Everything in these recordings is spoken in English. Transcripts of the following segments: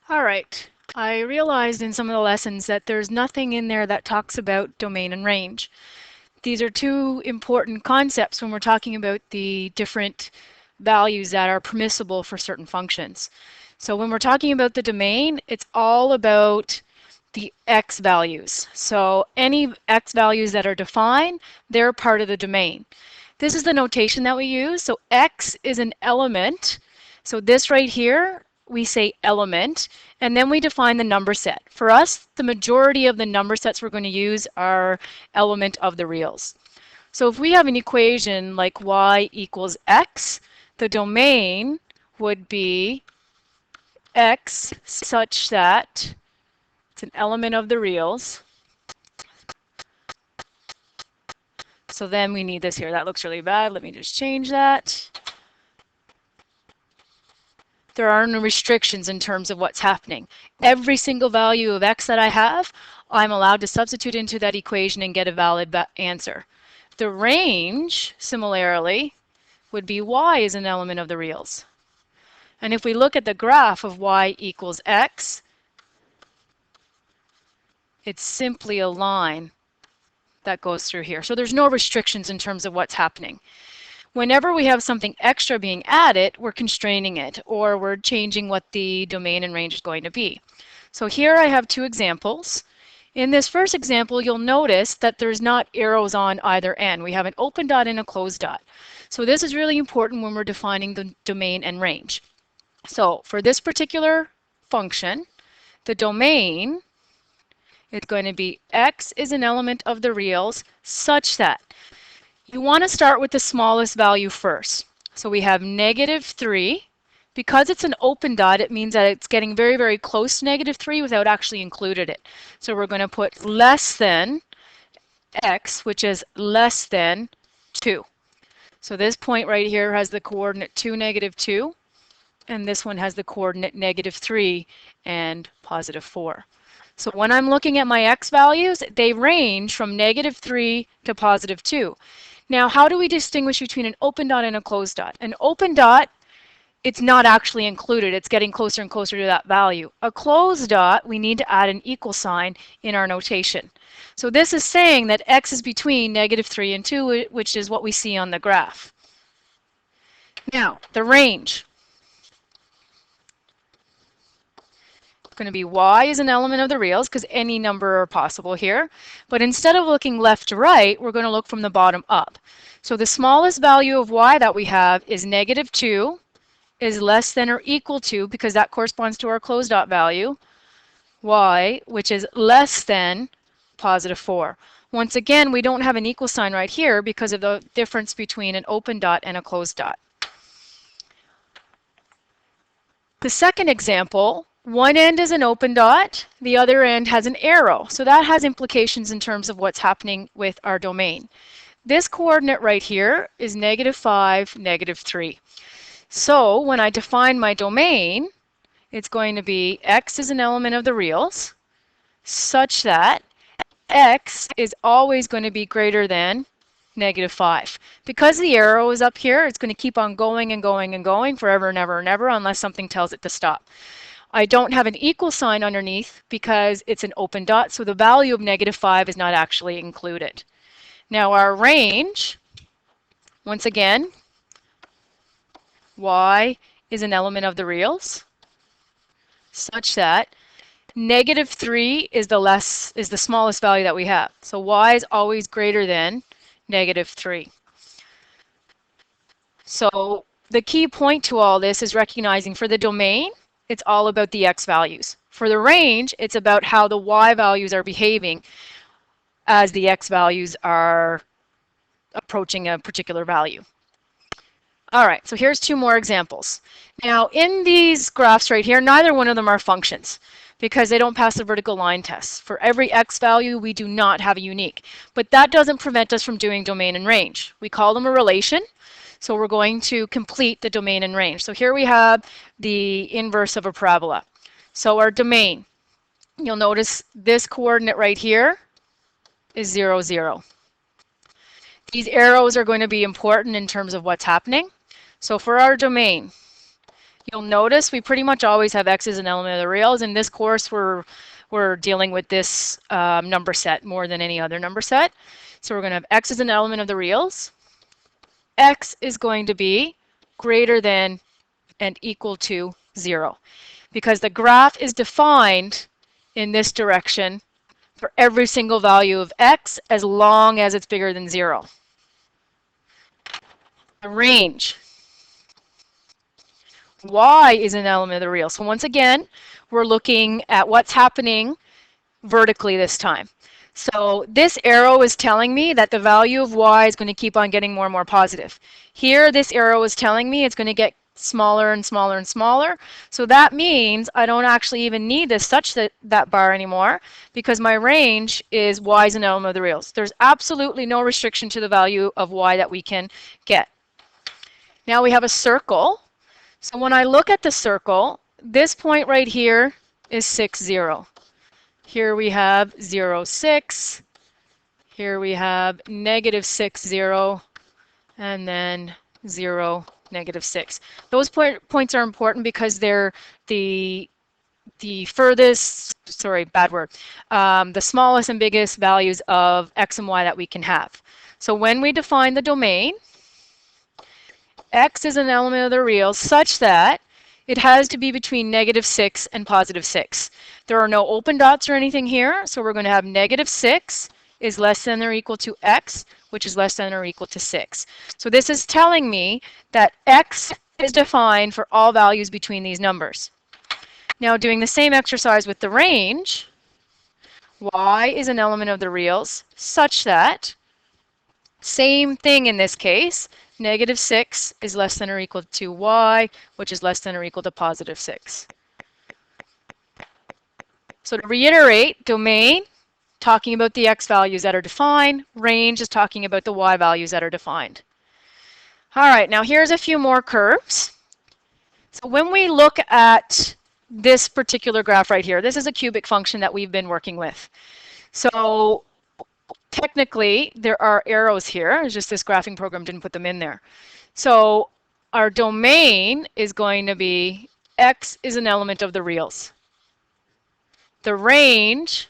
All right. I realized in some of the lessons that there's nothing in there that talks about domain and range. These are two important concepts when we're talking about the different values that are permissible for certain functions. So when we're talking about the domain, it's all about the x values. So any x values that are defined, they're part of the domain. This is the notation that we use. So x is an element. So this right here, we say element, and then we define the number set. For us, the majority of the number sets we're going to use are element of the reals. So if we have an equation like y equals x, the domain would be x such that it's an element of the reals. So then we need this here. That looks really bad. Let me just change that. There are no restrictions in terms of what's happening. Every single value of x that I have, I'm allowed to substitute into that equation and get a valid answer. The range, similarly, would be y is an element of the reals. And if we look at the graph of y equals x, it's simply a line that goes through here. So there's no restrictions in terms of what's happening. Whenever we have something extra being added, we're constraining it, or we're changing what the domain and range is going to be. So here I have two examples. In this first example, you'll notice that there's not arrows on either end. We have an open dot and a closed dot. So this is really important when we're defining the domain and range. So for this particular function, the domain is going to be x is an element of the reals such that you want to start with the smallest value first. So we have -3. Because it's an open dot, it means that it's getting very, very close to -3 without actually included it. So we're going to put less than x, which is less than 2. So this point right here has the coordinate 2, -2, and this one has the coordinate -3 and +4. So when I'm looking at my x values, they range from -3 to +2. Now, how do we distinguish between an open dot and a closed dot? An open dot, it's not actually included. It's getting closer and closer to that value. A closed dot, we need to add an equal sign in our notation. So this is saying that x is between -3 and 2, which is what we see on the graph. Now, the range. Going to be y is an element of the reals because any number are possible here. But instead of looking left to right, we're going to look from the bottom up. So the smallest value of y that we have is -2 is less than or equal to, because that corresponds to our closed dot value, y, which is less than +4. Once again, we don't have an equal sign right here because of the difference between an open dot and a closed dot. The second example, one end is an open dot, the other end has an arrow. So that has implications in terms of what's happening with our domain. This coordinate right here is -5, -3. So when I define my domain, it's going to be x is an element of the reals such that x is always going to be greater than -5. Because the arrow is up here, it's going to keep on going and going and going forever and ever and ever unless something tells it to stop. I don't have an equal sign underneath because it's an open dot, so the value of -5 is not actually included. Now our range, once again, y is an element of the reals such that -3 is the smallest value that we have. So y is always greater than -3. So the key point to all this is recognizing for the domain, it's all about the x values. For the range, it's about how the y values are behaving as the x values are approaching a particular value. All right, so here's two more examples. Now, in these graphs right here, neither one of them are functions because they don't pass the vertical line test. For every x value, we do not have a unique. But that doesn't prevent us from doing domain and range. We call them a relation. So we're going to complete the domain and range. So here we have the inverse of a parabola. So our domain, you'll notice this coordinate right here is 0, 0. These arrows are going to be important in terms of what's happening. So for our domain, You'll notice we pretty much always have x as an element of the reals. In this course, we're dealing with this number set more than any other number set. So we're going to have x as an element of the reals. X is going to be greater than and equal to 0, because the graph is defined in this direction for every single value of x as long as it's bigger than 0. The range. Y is an element of the real. So once again, we're looking at what's happening vertically this time. So this arrow is telling me that the value of y is going to keep on getting more and more positive. Here, this arrow is telling me it's going to get smaller and smaller and smaller. So that means I don't actually even need this that bar anymore, because my range is y is an element of the reals. There's absolutely no restriction to the value of y that we can get. Now we have a circle. So when I look at the circle, this point right here is 6, 0. Here we have 0, 6. Here we have negative 6, 0. And then 0, negative 6. Those points are important because they're the furthest, sorry, bad word, the smallest and biggest values of x and y that we can have. So when we define the domain, x is an element of the reals such that it has to be between negative 6 and positive 6. There are no open dots or anything here, so we're going to have negative 6 is less than or equal to x, which is less than or equal to 6. So this is telling me that x is defined for all values between these numbers. Now doing the same exercise with the range, y is an element of the reals such that, same thing in this case, negative 6 is less than or equal to y, which is less than or equal to positive 6. So to reiterate, domain, talking about the x values that are defined. Range is talking about the y values that are defined. All right, now here's a few more curves. So when we look at this particular graph right here, this is a cubic function that we've been working with. So technically, there are arrows here. It's just this graphing program didn't put them in there. So our domain is going to be x is an element of the reals. The range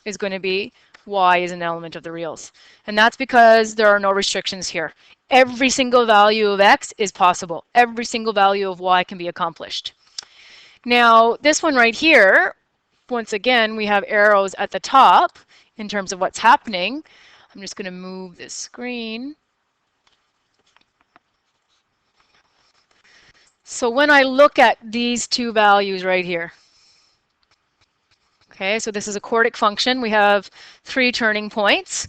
is going to be y is an element of the reals. And that's because there are no restrictions here. Every single value of x is possible. Every single value of y can be accomplished. Now, this one right here, once again, we have arrows at the top in terms of what's happening. I'm just going to move this screen. So when I look at these two values right here, okay, so this is a quartic function. We have 3 turning points.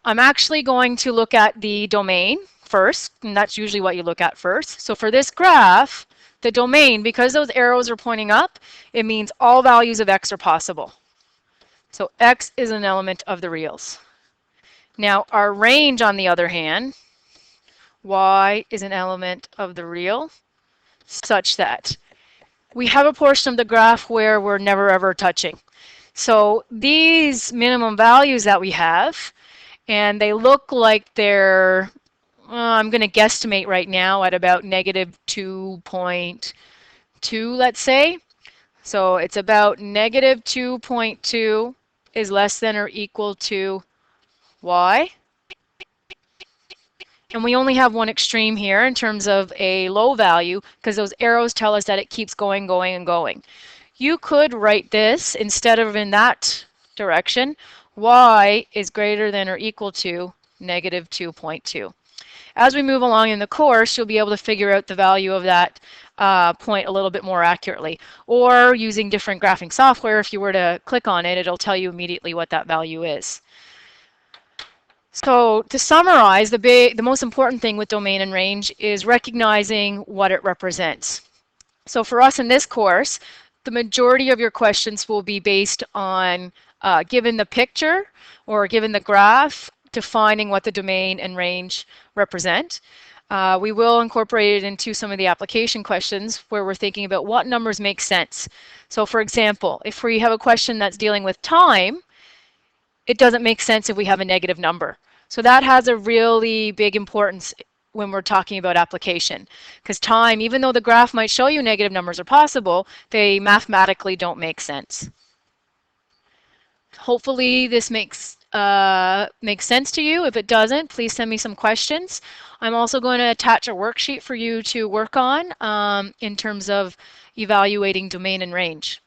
I'm actually going to look at the domain first, and that's usually what you look at first. So for this graph, the domain, because those arrows are pointing up, it means all values of x are possible. So x is an element of the reals. Now our range, on the other hand, y is an element of the real, such that we have a portion of the graph where we're never ever touching. So these minimum values that we have, and they look like they're, I'm going to guesstimate right now at about negative 2.2, let's say. So it's about negative 2.2 is less than or equal to y. And we only have one extreme here in terms of a low value, because those arrows tell us that it keeps going, going, and going. You could write this, instead of in that direction, y is greater than or equal to negative 2.2. As we move along in the course, you'll be able to figure out the value of that point a little bit more accurately. Or using different graphing software, if you were to click on it, it'll tell you immediately what that value is. So to summarize, the most important thing with domain and range is recognizing what it represents. So for us in this course, the majority of your questions will be based on, given the picture or given the graph, defining what the domain and range represent. We will incorporate it into some of the application questions where we're thinking about what numbers make sense. So for example, if we have a question that's dealing with time, it doesn't make sense if we have a negative number. So that has a really big importance when we're talking about application. Because time, even though the graph might show you negative numbers are possible, they mathematically don't make sense. Hopefully this makes sense to you. If it doesn't, please send me some questions. I'm also going to attach a worksheet for you to work on in terms of evaluating domain and range.